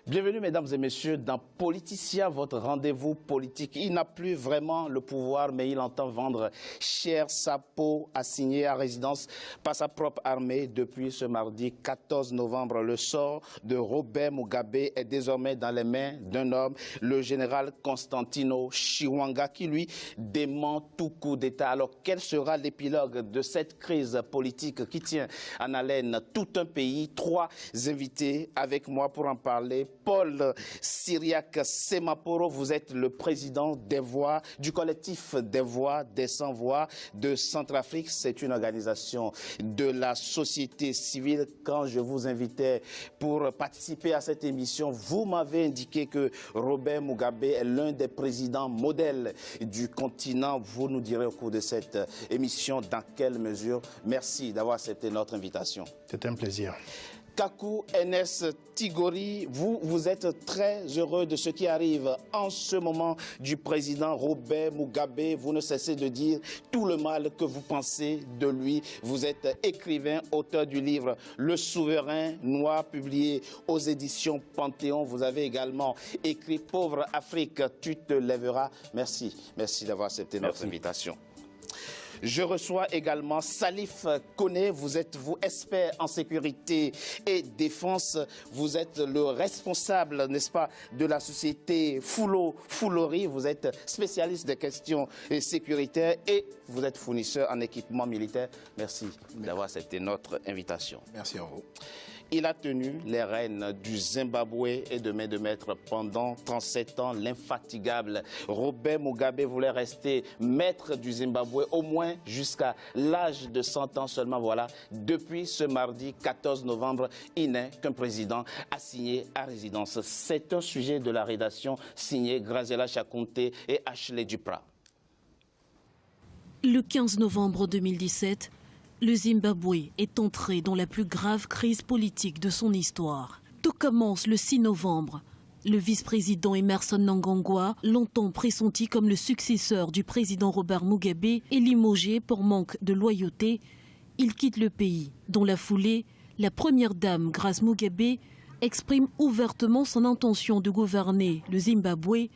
Bienvenue mesdames et messieurs dans Politicien, votre rendez-vous politique. Il n'a plus vraiment le pouvoir, mais il entend vendre cher sa peau, assignée à résidence par sa propre armée depuis ce mardi 14 novembre. Le sort de Robert Mugabe est désormais dans les mains d'un homme, le général Constantino Chiwenga, qui lui dément tout coup d'État. Alors quel sera l'épilogue de cette crise politique qui tient en haleine tout un pays? Trois invités avec moi pour en parler. Paul Cyriaque Semaporo, vous êtes le président des Voix, du collectif des Voix des Sans-Voix de Centrafrique. C'est une organisation de la société civile. Quand je vous invitais pour participer à cette émission, vous m'avez indiqué que Robert Mugabe est l'un des présidents modèles du continent. Vous nous direz au cours de cette émission dans quelle mesure. Merci d'avoir accepté notre invitation. C'est un plaisir. Kakou NS Tigori, vous êtes très heureux de ce qui arrive en ce moment du président Robert Mugabe. Vous ne cessez de dire tout le mal que vous pensez de lui. Vous êtes écrivain, auteur du livre Le Souverain Noir, publié aux éditions Panthéon. Vous avez également écrit Pauvre Afrique, tu te lèveras. Merci, merci d'avoir accepté notre invitation. Je reçois également Salif Koné, vous êtes expert en sécurité et défense, vous êtes le responsable, n'est-ce pas, de la société Foulori, vous êtes spécialiste des questions sécuritaires et vous êtes fournisseur en équipement militaire. Merci d'avoir accepté notre invitation. Merci à vous. Il a tenu les rênes du Zimbabwe et de main de maître pendant 37 ans. L'infatigable Robert Mugabe voulait rester maître du Zimbabwe au moins jusqu'à l'âge de 100 ans seulement. Voilà, depuis ce mardi 14 novembre, il n'est qu'un président assigné à résidence. C'est un sujet de la rédaction signé Graziella Chakonte et Ashley Duprat. Le 15 novembre 2017, le Zimbabwe est entré dans la plus grave crise politique de son histoire. Tout commence le 6 novembre. Le vice-président Emmerson Mnangagwa, longtemps pressenti comme le successeur du président Robert Mugabe, est limogé pour manque de loyauté. Il quitte le pays. Dans la foulée, la première dame, Grace Mugabe, exprime ouvertement son intention de gouverner le Zimbabwe.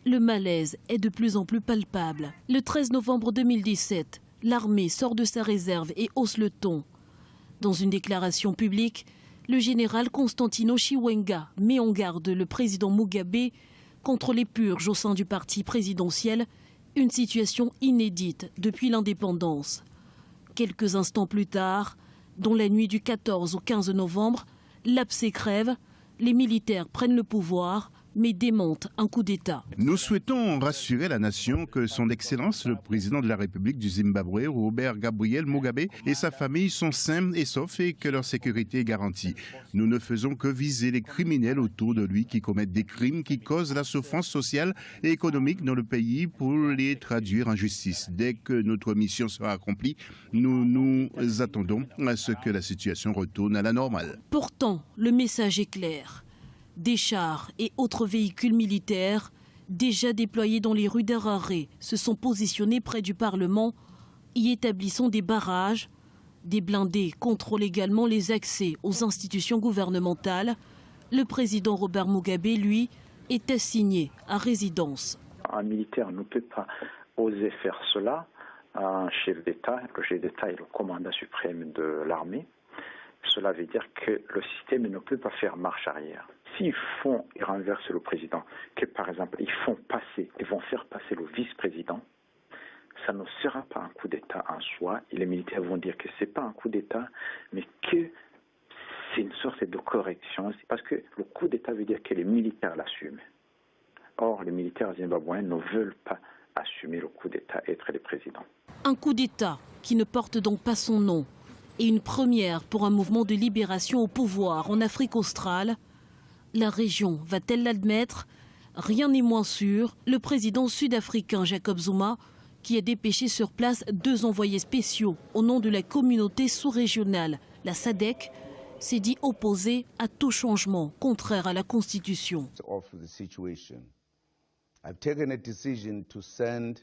Le malaise est de plus en plus palpable. Le 13 novembre 2017, l'armée sort de sa réserve et hausse le ton. Dans une déclaration publique, le général Constantino Chiwenga met en garde le président Mugabe contre les purges au sein du parti présidentiel, une situation inédite depuis l'indépendance. Quelques instants plus tard, dans la nuit du 14 au 15 novembre, l'abcès crève, les militaires prennent le pouvoir, mais démonte un coup d'État. Nous souhaitons rassurer la nation que son Excellence, le président de la République du Zimbabwe, Robert Gabriel Mugabe, et sa famille sont sains et saufs et que leur sécurité est garantie. Nous ne faisons que viser les criminels autour de lui qui commettent des crimes qui causent la souffrance sociale et économique dans le pays pour les traduire en justice. Dès que notre mission sera accomplie, nous nous attendons à ce que la situation retourne à la normale. Pourtant, le message est clair. Des chars et autres véhicules militaires, déjà déployés dans les rues d'Harare, se sont positionnés près du Parlement, y établissant des barrages. Des blindés contrôlent également les accès aux institutions gouvernementales. Le président Robert Mugabe, lui, est assigné à résidence. Un militaire ne peut pas oser faire cela. Un chef d'État, le chef d'État est le commandant suprême de l'armée. Cela veut dire que le système ne peut pas faire marche arrière. S'ils font et renversent le président, que par exemple ils vont faire passer le vice-président, ça ne sera pas un coup d'État en soi. Et les militaires vont dire que ce n'est pas un coup d'État, mais que c'est une sorte de correction. Parce que le coup d'État veut dire que les militaires l'assument. Or, les militaires zimbabwéens ne veulent pas assumer le coup d'État, être les présidents. Un coup d'État qui ne porte donc pas son nom. Et une première pour un mouvement de libération au pouvoir en Afrique australe. La région va-t-elle l'admettre? Rien n'est moins sûr. Le président sud-africain Jacob Zuma, qui a dépêché sur place 2 envoyés spéciaux au nom de la communauté sous-régionale, la SADC, s'est dit opposé à tout changement contraire à la Constitution. I've taken a decision to send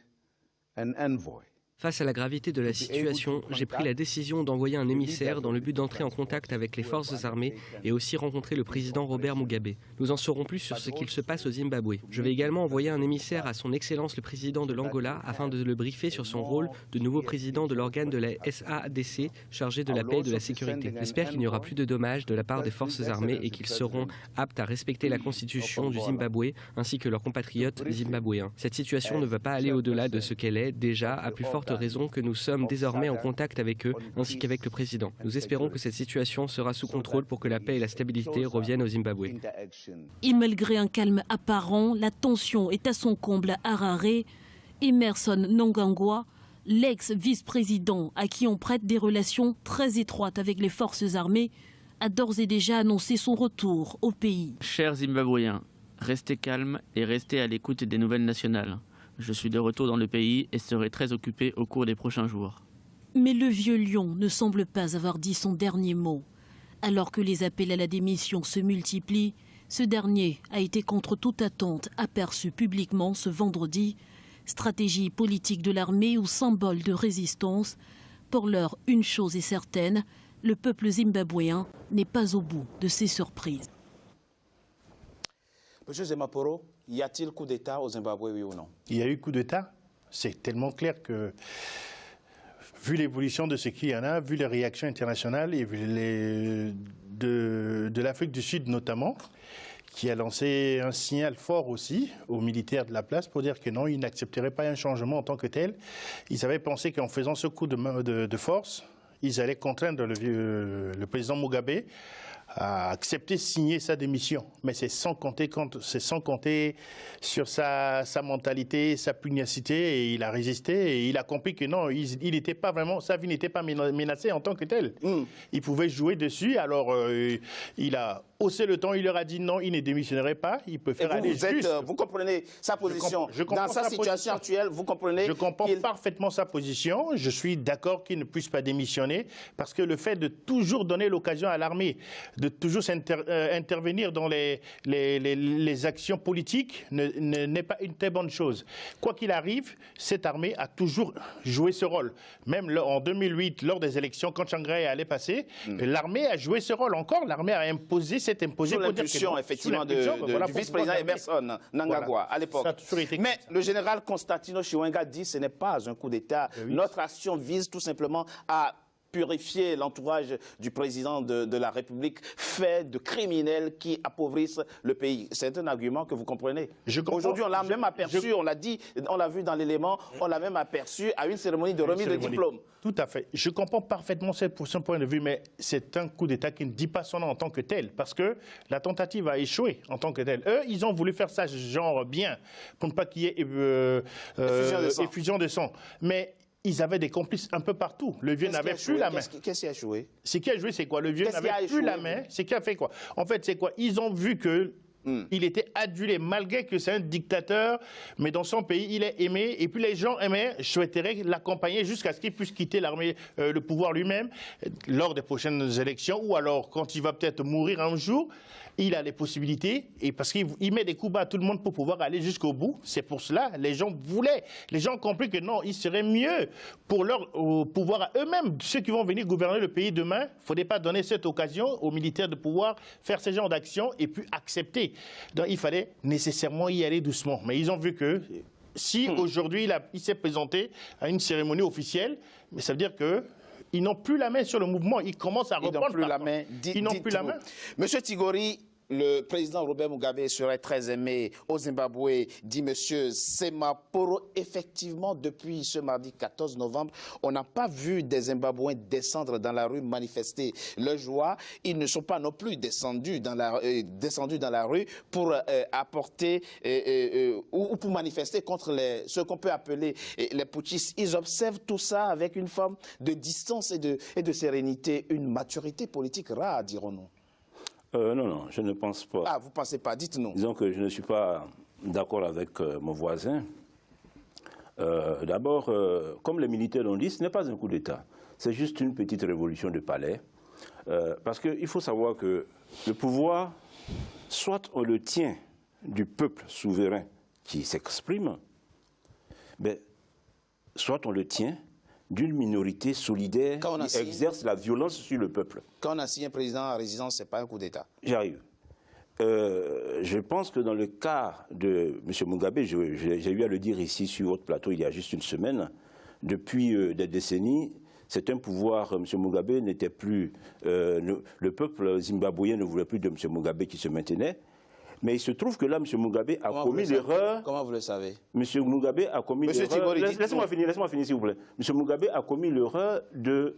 an envoy Face à la gravité de la situation, j'ai pris la décision d'envoyer un émissaire dans le but d'entrer en contact avec les forces armées et aussi rencontrer le président Robert Mugabe. Nous en saurons plus sur ce qu'il se passe au Zimbabwe. Je vais également envoyer un émissaire à son Excellence le président de l'Angola afin de le briefer sur son rôle de nouveau président de l'organe de la SADC chargé de la paix et de la sécurité. J'espère qu'il n'y aura plus de dommages de la part des forces armées et qu'ils seront aptes à respecter la constitution du Zimbabwe ainsi que leurs compatriotes zimbabwéens. Cette situation ne va pas aller au-delà de ce qu'elle est déjà, à plus forte raison que nous sommes désormais en contact avec eux ainsi qu'avec le président. Nous espérons que cette situation sera sous contrôle pour que la paix et la stabilité reviennent au Zimbabwe. Et malgré un calme apparent, la tension est à son comble à Harare. Emmerson Mnangagwa, l'ex-vice-président à qui on prête des relations très étroites avec les forces armées, a d'ores et déjà annoncé son retour au pays. Chers Zimbabwéens, restez calmes et restez à l'écoute des nouvelles nationales. Je suis de retour dans le pays et serai très occupé au cours des prochains jours. Mais le vieux lion ne semble pas avoir dit son dernier mot. Alors que les appels à la démission se multiplient, ce dernier a été contre toute attente aperçu publiquement ce vendredi. Stratégie politique de l'armée ou symbole de résistance. Pour l'heure, une chose est certaine, le peuple zimbabwéen n'est pas au bout de ses surprises. Monsieur Zemaporo, y a-t-il coup d'État au Zimbabwe, oui ou non? Il y a eu coup d'État. C'est tellement clair que, vu l'évolution de ce qu'il y en a, vu les réactions internationales et vu de l'Afrique du Sud notamment, qui a lancé un signal fort aussi aux militaires de la place pour dire que non, ils n'accepteraient pas un changement en tant que tel. Ils avaient pensé qu'en faisant ce coup de force, ils allaient contraindre le président Mugabe à accepter de signer sa démission. Mais c'est sans compter sur sa mentalité, sa pugnacité, et il a résisté, et il a compris que non, il n'était pas vraiment, sa vie n'était pas menacée en tant que telle. Il pouvait jouer dessus, alors il a haussé le ton, il leur a dit non, il ne démissionnerait pas, il peut faire aller juste. Vous comprenez sa position dans sa situation actuelle, vous comprenez? Je comprends parfaitement sa position, je suis d'accord qu'il ne puisse pas démissionner, parce que le fait de toujours donner l'occasion à l'armée de toujours intervenir dans les actions politiques n'est pas une très bonne chose. Quoi qu'il arrive, cette armée a toujours joué ce rôle. Même en 2008, lors des élections, quand Tsvangirai allait passer, l'armée a joué ce rôle encore. L'armée a imposé, s'est imposée. Sous l'impulsion, effectivement, du vice-président Emmerson Mnangagwa, à l'époque. Mais le général Constantino Chiwenga dit que ce n'est pas un coup d'État. Notre action vise tout simplement à purifier l'entourage du président de la République, fait de criminels qui appauvrissent le pays. C'est un argument que vous comprenez. Aujourd'hui, on l'a même aperçu, on l'a dit, on l'a vu dans l'élément, on l'a même aperçu à une cérémonie de remise de diplôme. Tout à fait. Je comprends parfaitement son point de vue, mais c'est un coup d'État qui ne dit pas son nom en tant que tel, parce que la tentative a échoué en tant que tel. Eux, ils ont voulu faire ça genre bien, pour ne pas qu'il y ait effusion de sang. Mais ils avaient des complices un peu partout. Le vieux n'avait plus la main. Qu'est-ce qui a échoué? Ce qui a joué, c'est quoi? Le vieux n'avait plus la main. Ce qui a fait quoi? En fait, c'est quoi? Ils ont vu que il était adulé, malgré que c'est un dictateur, mais dans son pays, il est aimé. Et puis les gens souhaiteraient l'accompagner jusqu'à ce qu'il puisse quitter l'armée, le pouvoir lui-même, lors des prochaines élections, ou alors quand il va peut-être mourir un jour. Il a les possibilités, et parce qu'il met des coups bas à tout le monde pour pouvoir aller jusqu'au bout. C'est pour cela les gens voulaient. Les gens ont compris que non, il serait mieux pour leur pouvoir à eux-mêmes, ceux qui vont venir gouverner le pays demain. Il ne faudrait pas donner cette occasion aux militaires de pouvoir faire ce genre d'action et puis accepter. Donc il fallait nécessairement y aller doucement. Mais ils ont vu que si aujourd'hui il s'est présenté à une cérémonie officielle, mais ça veut dire que ils n'ont plus la main sur le mouvement. Ils commencent à reprendre. Ils n'ont plus la main. Monsieur Tigori, le président Robert Mugabe serait très aimé au Zimbabwe, dit monsieur Zemaporo. Effectivement, depuis ce mardi 14 novembre, on n'a pas vu des Zimbabwéens descendre dans la rue manifester leur joie. Ils ne sont pas non plus descendus dans la rue pour apporter ou pour manifester contre ce qu'on peut appeler les putschistes. Ils observent tout ça avec une forme de distance et de sérénité, une maturité politique rare, dirons-nous. Non, je ne pense pas. Ah, vous ne pensez pas, dites-nous. Disons que je ne suis pas d'accord avec mon voisin. D'abord, comme les militaires l'ont dit, ce n'est pas un coup d'État. C'est juste une petite révolution de palais. Parce qu'il faut savoir que le pouvoir, soit on le tient du peuple souverain qui s'exprime, soit on le tient d'une minorité solidaire qui exerce la violence sur le peuple. Quand on a signé un président à résidence, ce n'est pas un coup d'État. J'arrive. Je pense que dans le cas de M. Mugabe, j'ai eu à le dire ici sur votre plateau il y a juste une semaine, depuis des décennies, c'est un pouvoir, M. Mugabe n'était plus... le peuple zimbabwéen ne voulait plus de M. Mugabe qui se maintenait. Mais il se trouve que là, M. Mugabe a commis l'erreur... Comment vous le savez? M. Mugabe a commis l'erreur... Laissez-moi finir, s'il vous plaît. M. Mugabe a commis l'erreur de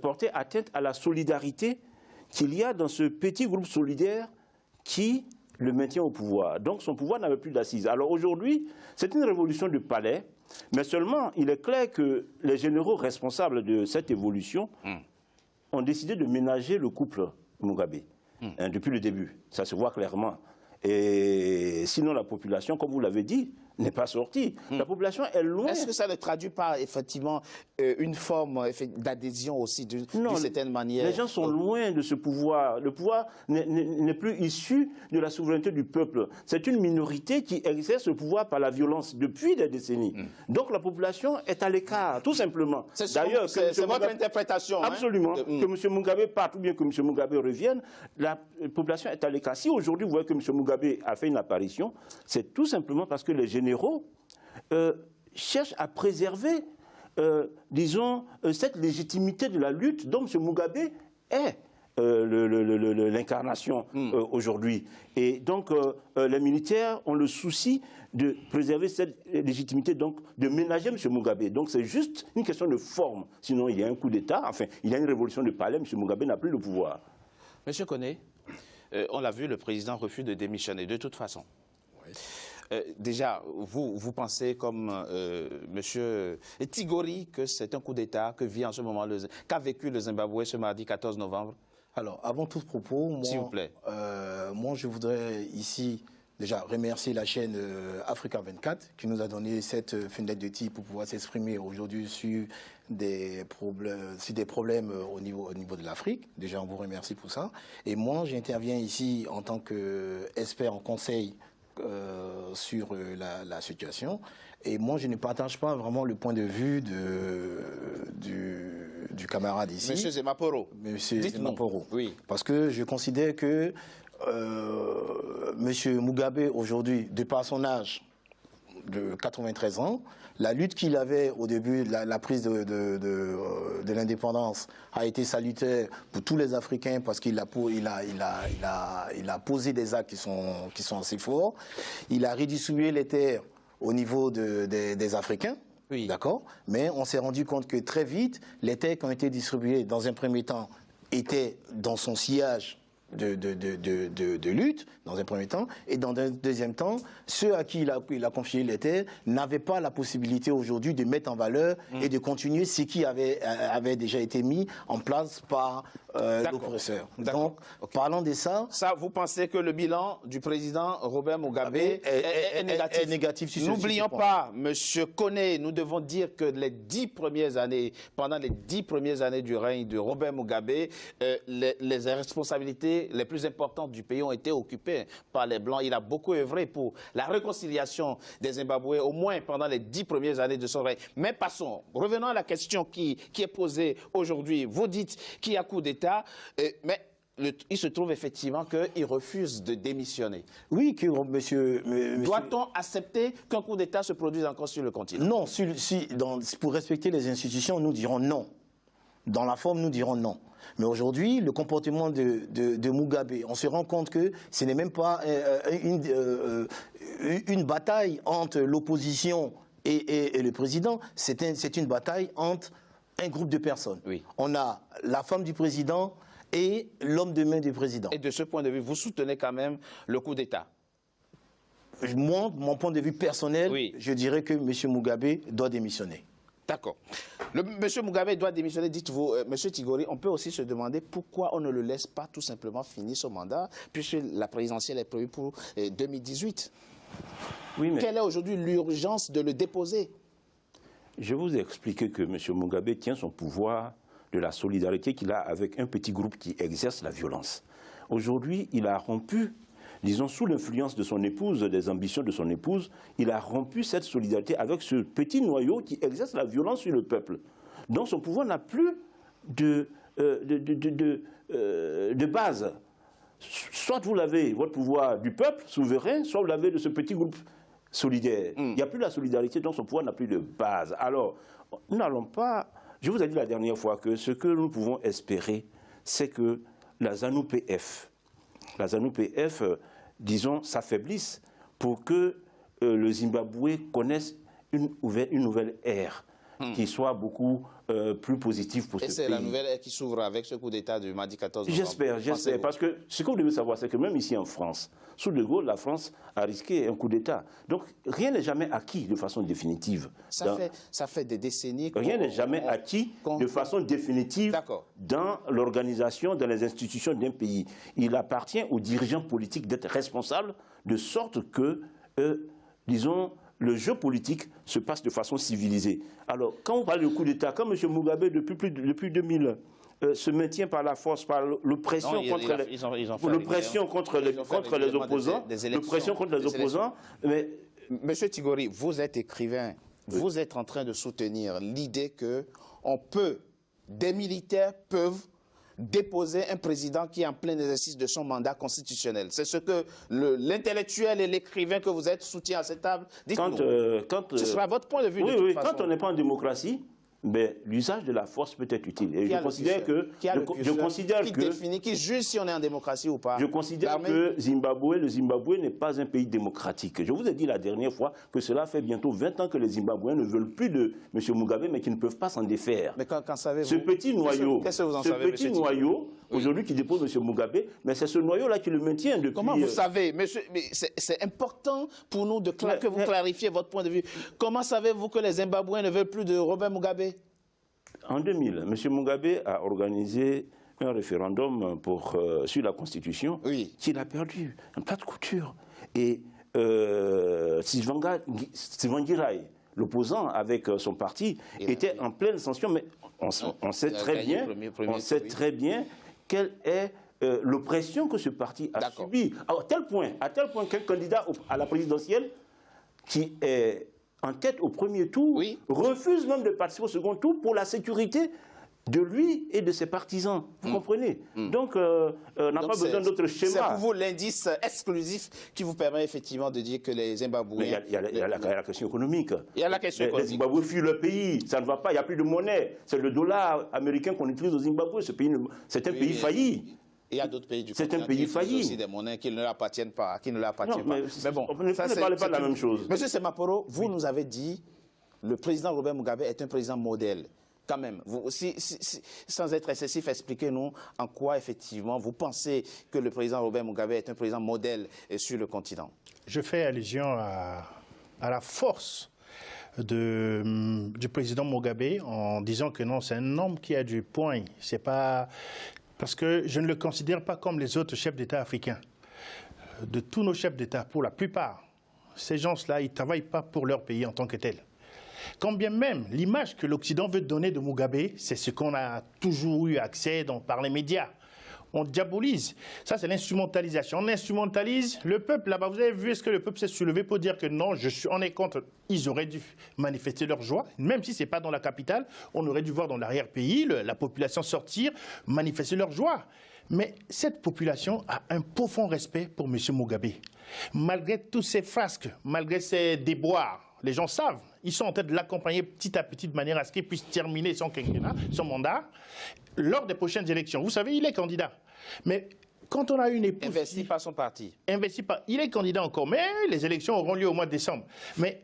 porter atteinte à la solidarité qu'il y a dans ce petit groupe solidaire qui le maintient au pouvoir. Donc son pouvoir n'avait plus d'assises. Alors aujourd'hui, c'est une révolution de palais, mais seulement il est clair que les généraux responsables de cette évolution ont décidé de ménager le couple Mugabe depuis le début. Ça se voit clairement. Et sinon, la population, comme vous l'avez dit, n'est pas sortie. La population est loin. Est-ce que ça ne traduit pas effectivement une forme d'adhésion aussi d'une certaine manière? Les gens sont loin de ce pouvoir. Le pouvoir n'est plus issu de la souveraineté du peuple. C'est une minorité qui exerce le pouvoir par la violence depuis des décennies. Donc la population est à l'écart, tout simplement. D'ailleurs, c'est votre interprétation. Absolument. Que M. Mugabe parte ou bien que M. Mugabe revienne, la population est à l'écart. Si aujourd'hui vous voyez que M. Mugabe a fait une apparition, c'est tout simplement parce que les généraux cherchent à préserver, disons, cette légitimité de la lutte dont M. Mugabe est l'incarnation aujourd'hui. Et donc, les militaires ont le souci de préserver cette légitimité, donc de ménager M. Mugabe. Donc, c'est juste une question de forme. Sinon, il y a un coup d'État, enfin, il y a une révolution de palais, M. Mugabe n'a plus le pouvoir. Monsieur Koné, on l'a vu, le président refuse de démissionner, de toute façon. Oui. Déjà, vous pensez comme M. Tigori que c'est un coup d'État que vit en ce moment, qu'a vécu le Zimbabwe ce mardi 14 novembre? Alors, avant tout propos, s'il vous plaît. Moi, je voudrais ici déjà remercier la chaîne Africa 24 qui nous a donné cette fenêtre de tir pour pouvoir s'exprimer aujourd'hui sur des problèmes au niveau de l'Afrique. Déjà, on vous remercie pour ça. Et moi, j'interviens ici en tant qu'expert en conseil sur la situation. Et moi, je ne partage pas vraiment le point de vue du camarade ici. Monsieur Zemaporo. Monsieur Zemaporo. Oui. Parce que je considère que Monsieur Mugabe, aujourd'hui, de par son âge de 93 ans, la lutte qu'il avait au début de la prise de l'indépendance a été salutaire pour tous les Africains parce qu'il a posé des actes qui sont assez forts. Il a redistribué les terres au niveau des Africains. Oui. D'accord. Mais on s'est rendu compte que très vite, les terres qui ont été distribuées dans un premier temps étaient dans son sillage de lutte, dans un premier temps, et dans un deuxième temps, ceux à qui il a confié les terres n'avaient pas la possibilité aujourd'hui de mettre en valeur et de continuer ce qui avait déjà été mis en place par l'oppresseur. Donc, parlant de ça... Ça, vous pensez que le bilan du président Robert Mugabe est négatif? N'oublions pas, Monsieur Koné, nous devons dire que pendant les 10 premières années du règne de Robert Mugabe, les responsabilités les plus importantes du pays ont été occupées par les Blancs. Il a beaucoup œuvré pour la réconciliation des Zimbabwéens, au moins pendant les 10 premières années de son règne. Mais passons, revenons à la question qui est posée aujourd'hui. Vous dites qu'il y a coup d'État, mais il se trouve effectivement qu'il refuse de démissionner. Oui, que monsieur... Doit-on accepter qu'un coup d'État se produise encore sur le continent? Non, pour respecter les institutions, nous dirons non. Dans la forme, nous dirons non. Mais aujourd'hui, le comportement de Mugabe, on se rend compte que ce n'est même pas une bataille entre l'opposition et le président, c'est une bataille entre un groupe de personnes. Oui. On a la femme du président et l'homme de main du président. Et de ce point de vue, vous soutenez quand même le coup d'État? Moi, mon point de vue personnel, oui, je dirais que M. Mugabe doit démissionner. D'accord. M. Mugabe doit démissionner, dites-vous. M. Tigori, on peut aussi se demander pourquoi on ne le laisse pas tout simplement finir son mandat, puisque la présidentielle est prévue pour 2018. Oui, mais... Quelle est aujourd'hui l'urgence de le déposer? Je vous ai expliqué que M. Mugabe tient son pouvoir de la solidarité qu'il a avec un petit groupe qui exerce la violence. Aujourd'hui, il a rompu, disons, sous l'influence de son épouse, des ambitions de son épouse, il a rompu cette solidarité avec ce petit noyau qui exerce la violence sur le peuple. Donc son pouvoir n'a plus de base. Soit vous l'avez, votre pouvoir du peuple souverain, soit vous l'avez de ce petit groupe solidaire. Il n'y a plus la solidarité, donc son pouvoir n'a plus de base. Alors, nous n'allons pas... Je vous ai dit la dernière fois que ce que nous pouvons espérer, c'est que la ZANU-PF, disons, s'affaiblisse pour que le Zimbabwe connaisse une nouvelle ère qui soit beaucoup plus positive pour ce pays. Et c'est la nouvelle ère qui s'ouvre avec ce coup d'État du mardi 14 novembre. J'espère, parce que ce que vous devez savoir, c'est que même ici en France, sous De Gaulle, la France a risqué un coup d'État. Donc rien n'est jamais acquis de façon définitive. Ça fait des décennies. Rien n'est jamais acquis de façon définitive dans l'organisation, dans les institutions d'un pays. Il appartient aux dirigeants politiques d'être responsables de sorte que, disons, le jeu politique se passe de façon civilisée. Alors, quand on parle de coup d'État, quand M. Mugabe, depuis 2000, se maintient par la force, par l'oppression contre les opposants, mais... Monsieur Tigori, vous êtes écrivain, vous êtes en train de soutenir l'idée que des militaires peuvent déposer un président qui est en plein exercice de son mandat constitutionnel. C'est ce que l'intellectuel et l'écrivain que vous êtes soutient à cette table. Dites-nous. Ce sera votre point de vue. Oui, quand on n'est pas en démocratie, l'usage de la force peut être utile. Et je considère que... Qui juge si on est en démocratie ou pas? Je considère que le Zimbabwe n'est pas un pays démocratique. Je vous ai dit la dernière fois que cela fait bientôt 20 ans que les Zimbabwéens ne veulent plus de M. Mugabe, mais qu'ils ne peuvent pas s'en défaire. Mais quand savez-vous? Ce petit noyau, aujourd'hui, qui dépose M. Mugabe, mais c'est ce noyau-là qui le maintient depuis... Comment vous savez? Monsieur, c'est important pour nous que vous clarifiez votre point de vue. Comment savez-vous que les Zimbabwéens ne veulent plus de Robert Mugabe? En 2000, M. Mugabe a organisé un référendum sur la Constitution qu'il a perdu, un plat de couture. Et Tsvangirai, l'opposant avec son parti, était en pleine ascension, mais on sait très bien quelle est l'oppression que ce parti a subie. À tel point qu'un candidat à la présidentielle qui est en tête au premier tour, refuse même de participer au second tour pour la sécurité de lui et de ses partisans. Vous comprenez? Donc, on n'a pas besoin d'autre schéma. C'est pour vous l'indice exclusif qui vous permet effectivement de dire que les Zimbabwéens... Il y a la question économique. Il y a la question économique. Les Zimbabwéens fuient le pays, ça ne va pas, il n'y a plus de monnaie. C'est le dollar américain qu'on utilise au Zimbabwe. C'est un pays failli. Il y a d'autres pays du continent. C'est un pays failli. Aussi des monnaies qui ne leur appartiennent pas. Mais bon, on ne parle pas de la même chose. Monsieur Semaporo, vous nous avez dit le président Robert Mugabe est un président modèle. Quand même, sans être excessif, expliquez-nous en quoi, effectivement, vous pensez que le président Robert Mugabe est un président modèle sur le continent. Je fais allusion à la force du président Mugabe en disant que non, c'est un homme qui a du poing. C'est pas... Parce que je ne le considère pas comme les autres chefs d'État africains. De tous nos chefs d'État, pour la plupart, ces gens-là, ils ne travaillent pas pour leur pays en tant que tel. Quand bien même l'image que l'Occident veut donner de Mugabe, c'est ce qu'on a toujours eu accès par les médias. On diabolise. Ça, c'est l'instrumentalisation. On instrumentalise le peuple. Là-bas, vous avez vu, est-ce que le peuple s'est soulevé pour dire que non, on est contre. Ils auraient dû manifester leur joie, même si ce n'est pas dans la capitale. On aurait dû voir dans l'arrière-pays la population sortir, manifester leur joie. Mais cette population a un profond respect pour M. Mugabe. Malgré tous ces frasques, malgré ces déboires, les gens savent. Ils sont en train de l'accompagner petit à petit de manière à ce qu'il puisse terminer son quinquennat, son mandat, lors des prochaines élections. Vous savez, il est candidat. Mais quand on a une épouse... Investi par son parti. Il est candidat encore, mais les élections auront lieu au mois de décembre. Mais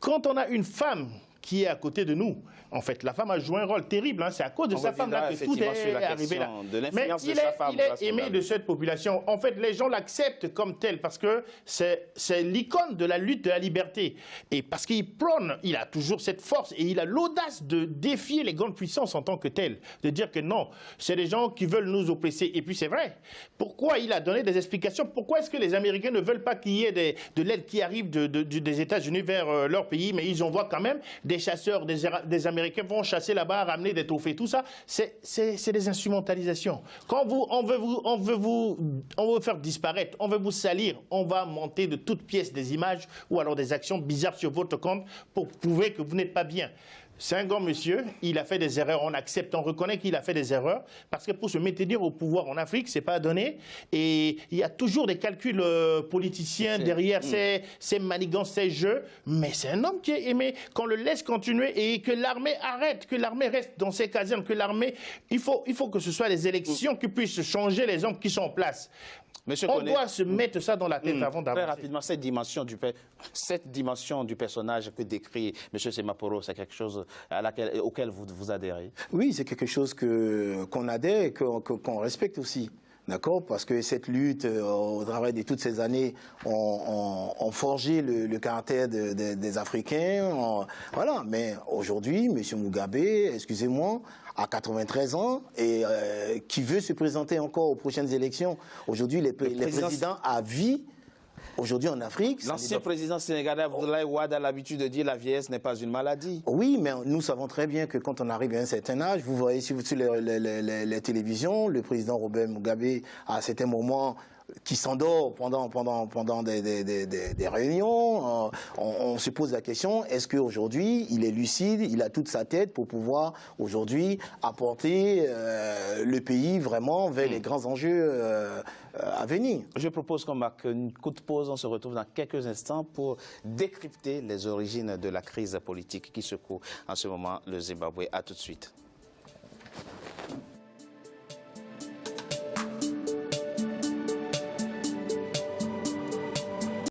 quand on a une femme qui est à côté de nous, en fait, la femme a joué un rôle terrible. Hein. C'est à cause de sa femme là que tout est arrivé là. Mais il est aimé de cette population. En fait, les gens l'acceptent comme tel parce que c'est l'icône de la lutte de la liberté. Et parce qu'il prône, il a toujours cette force et il a l'audace de défier les grandes puissances en tant que tel. De dire que non, c'est des gens qui veulent nous oppresser. Et puis c'est vrai. Pourquoi il a donné des explications? Pourquoi est-ce que les Américains ne veulent pas qu'il y ait de l'aide qui arrive des États-Unis vers leur pays, mais ils envoient quand même des chasseurs, des Américains vont chasser là-bas, ramener des trophées, tout ça, c'est des instrumentalisations. Quand on veut vous faire disparaître, on veut vous salir, on va monter de toutes pièces des images ou alors des actions bizarres sur votre compte pour prouver que vous n'êtes pas bien. c'est un grand monsieur, il a fait des erreurs, on accepte, on reconnaît qu'il a fait des erreurs, parce que pour se maintenir au pouvoir en Afrique, c'est pas donné, et il y a toujours des calculs politiciens derrière ces manigances, ces jeux, mais c'est un homme qui est aimé, qu'on le laisse continuer et que l'armée arrête, que l'armée reste dans ses casernes, que l'armée, il faut que ce soit les élections qui puissent changer les hommes qui sont en place. On doit se mettre ça dans la tête avant d'avancer. Très rapidement, cette dimension du personnage que décrit M. Semaporo, c'est quelque chose auquel vous adhérez? Oui, c'est quelque chose qu'on adhère et qu'on respecte aussi. D'accord, parce que cette lutte, au travers de toutes ces années, ont forgé le caractère des Africains. Voilà, mais aujourd'hui, M. Mugabe, excusez-moi, a 93 ans et qui veut se présenter encore aux prochaines élections. Aujourd'hui, les présidents à vie, aujourd'hui en Afrique... L'ancien président sénégalais Abdoulaye Wade a l'habitude de dire que la vieillesse n'est pas une maladie. Oui, mais nous savons très bien que quand on arrive à un certain âge, vous voyez sur les télévisions, le président Robert Mugabe, à certains moments, qui s'endort pendant des réunions. On se pose la question, est-ce qu'aujourd'hui, il est lucide, il a toute sa tête pour pouvoir aujourd'hui apporter le pays vraiment vers les grands enjeux à venir. Je propose qu'on marque une coup de pause, on se retrouve dans quelques instants pour décrypter les origines de la crise politique qui secoue en ce moment le Zimbabwe. À tout de suite.